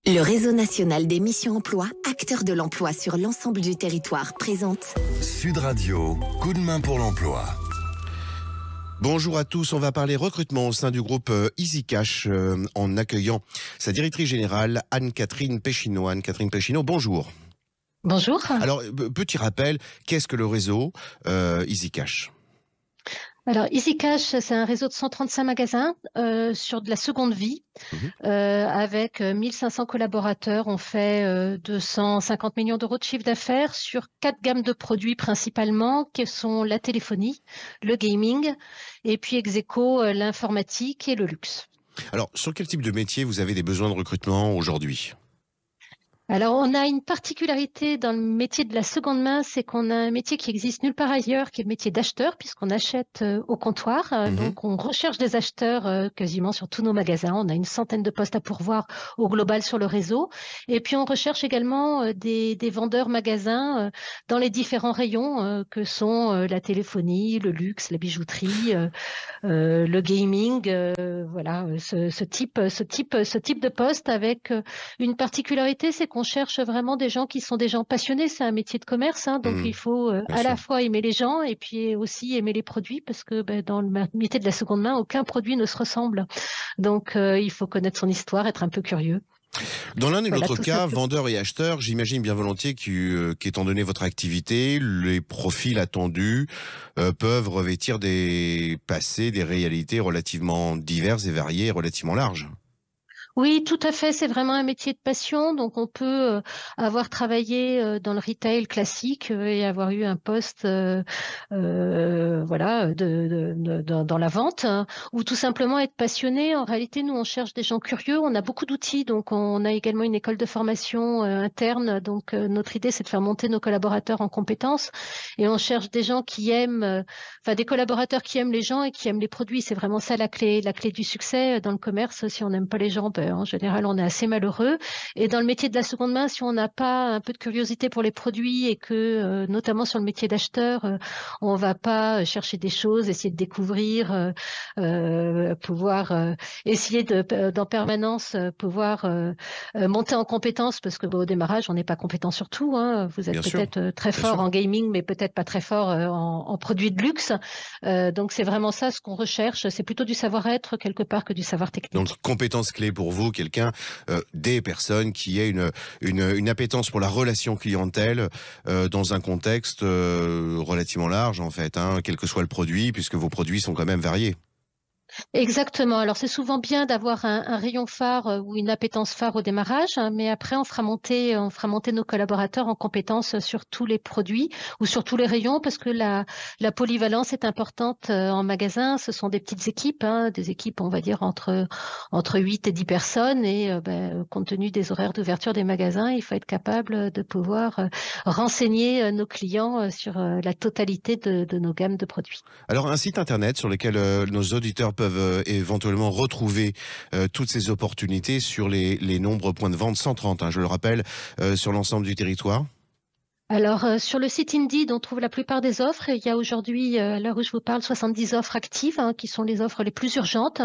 Le réseau national des missions emploi, acteur de l'emploi sur l'ensemble du territoire, présente Sud Radio, coup de main pour l'emploi. Bonjour à tous, on va parler recrutement au sein du groupe EasyCash en accueillant sa directrice générale Anne-Catherine Péchineau. Anne-Catherine Péchineau, bonjour. Bonjour. Alors, petit rappel, qu'est-ce que le réseau EasyCash ? Alors, EasyCash, c'est un réseau de 135 magasins sur de la seconde vie, avec 1500 collaborateurs. On fait 250 millions d'euros de chiffre d'affaires sur 4 gammes de produits principalement, qui sont la téléphonie, le gaming, et puis ex aequo, l'informatique et le luxe. Alors, sur quel type de métier vous avez des besoins de recrutement aujourd'hui ? Alors, on a une particularité dans le métier de la seconde main, c'est qu'on a un métier qui existe nulle part ailleurs, qui est le métier d'acheteur, puisqu'on achète au comptoir. Donc, on recherche des acheteurs quasiment sur tous nos magasins. On a une centaine de postes à pourvoir au global sur le réseau. Et puis, on recherche également des vendeurs magasins dans les différents rayons que sont la téléphonie, le luxe, la bijouterie, le gaming. Voilà, ce type de poste avec une particularité, c'est qu'on cherche vraiment des gens qui sont des gens passionnés. C'est un métier de commerce, donc il faut à la fois aimer les gens et puis aussi aimer les produits, parce que dans le métier de la seconde main, aucun produit ne se ressemble. Donc il faut connaître son histoire, être un peu curieux. Dans l'un et l'autre cas, vendeurs et acheteurs, j'imagine bien volontiers qu'étant donné votre activité, les profils attendus peuvent revêtir des passés, des réalités relativement diverses et variées, relativement larges. Oui, tout à fait. C'est vraiment un métier de passion. Donc, on peut avoir travaillé dans le retail classique et avoir eu un poste, voilà, dans la vente, ou tout simplement être passionné. En réalité, nous, on cherche des gens curieux. On a beaucoup d'outils. Donc, on a également une école de formation interne. Donc, notre idée, c'est de faire monter nos collaborateurs en compétences. Et on cherche des gens qui aiment, des collaborateurs qui aiment les gens et qui aiment les produits. C'est vraiment ça la clé du succès dans le commerce. Si on n'aime pas les gens, en général, on est assez malheureux. Et dans le métier de la seconde main, si on n'a pas un peu de curiosité pour les produits et que, notamment sur le métier d'acheteur, on va pas chercher des choses, essayer de découvrir, pouvoir essayer d'en permanence pouvoir monter en compétence, parce que au démarrage, on n'est pas compétent sur tout. Vous êtes peut-être très fort en gaming, mais peut-être pas très fort en produits de luxe. Donc, c'est vraiment ça ce qu'on recherche. C'est plutôt du savoir-être quelque part que du savoir technique. Donc, compétence clé pour vous, quelqu'un, des personnes qui aient une appétence pour la relation clientèle dans un contexte relativement large, en fait, quel que soit le produit, puisque vos produits sont quand même variés. Exactement. Alors, c'est souvent bien d'avoir un rayon phare ou une appétence phare au démarrage, mais après, on fera monter nos collaborateurs en compétences sur tous les produits ou sur tous les rayons, parce que la polyvalence est importante en magasin. Ce sont des petites équipes, des équipes, on va dire, entre 8 et 10 personnes. Et compte tenu des horaires d'ouverture des magasins, il faut être capable de pouvoir renseigner nos clients sur la totalité de nos gammes de produits. Alors, un site internet sur lequel nos auditeurs peuvent éventuellement retrouver toutes ces opportunités sur les nombreux points de vente, 130, je le rappelle, sur l'ensemble du territoire. Alors, sur le site Indeed, on trouve la plupart des offres. Il y a aujourd'hui, à l'heure où je vous parle, 70 offres actives, qui sont les offres les plus urgentes.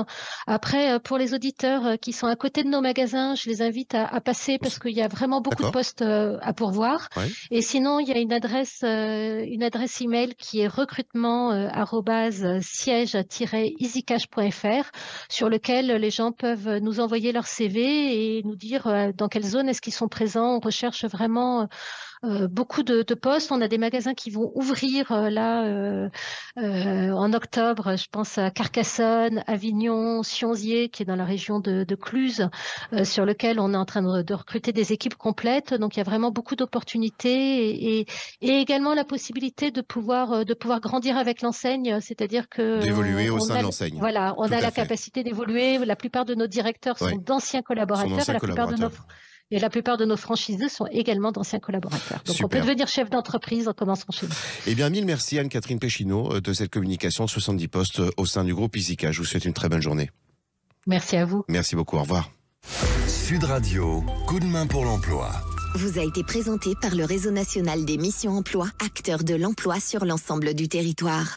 Après, pour les auditeurs qui sont à côté de nos magasins, je les invite à passer, parce qu'il y a vraiment beaucoup de postes à pourvoir. Ouais. Et sinon, il y a une adresse email qui est recrutement@siège-easycash.fr, sur lequel les gens peuvent nous envoyer leur CV et nous dire dans quelle zone est-ce qu'ils sont présents. On recherche vraiment beaucoup de postes. On a des magasins qui vont ouvrir en octobre. Je pense à Carcassonne, Avignon, Sionzier, qui est dans la région de Cluse, sur lequel on est en train de recruter des équipes complètes. Donc, il y a vraiment beaucoup d'opportunités et également la possibilité de pouvoir grandir avec l'enseigne, c'est-à-dire que d'évoluer au sein de l'enseigne. Voilà, on a la capacité d'évoluer. La plupart de nos directeurs sont d'anciens collaborateurs. Et la plupart de nos franchisés sont également d'anciens collaborateurs. Donc, on peut devenir chef d'entreprise en commençant chez nous. Eh bien, mille merci Anne-Catherine Péchineau de cette communication, 70 postes au sein du groupe EasyCash. Je vous souhaite une très bonne journée. Merci à vous. Merci beaucoup, au revoir. Sud Radio, coup de main pour l'emploi. Vous a été présenté par le réseau national des missions emploi, acteur de l'emploi sur l'ensemble du territoire.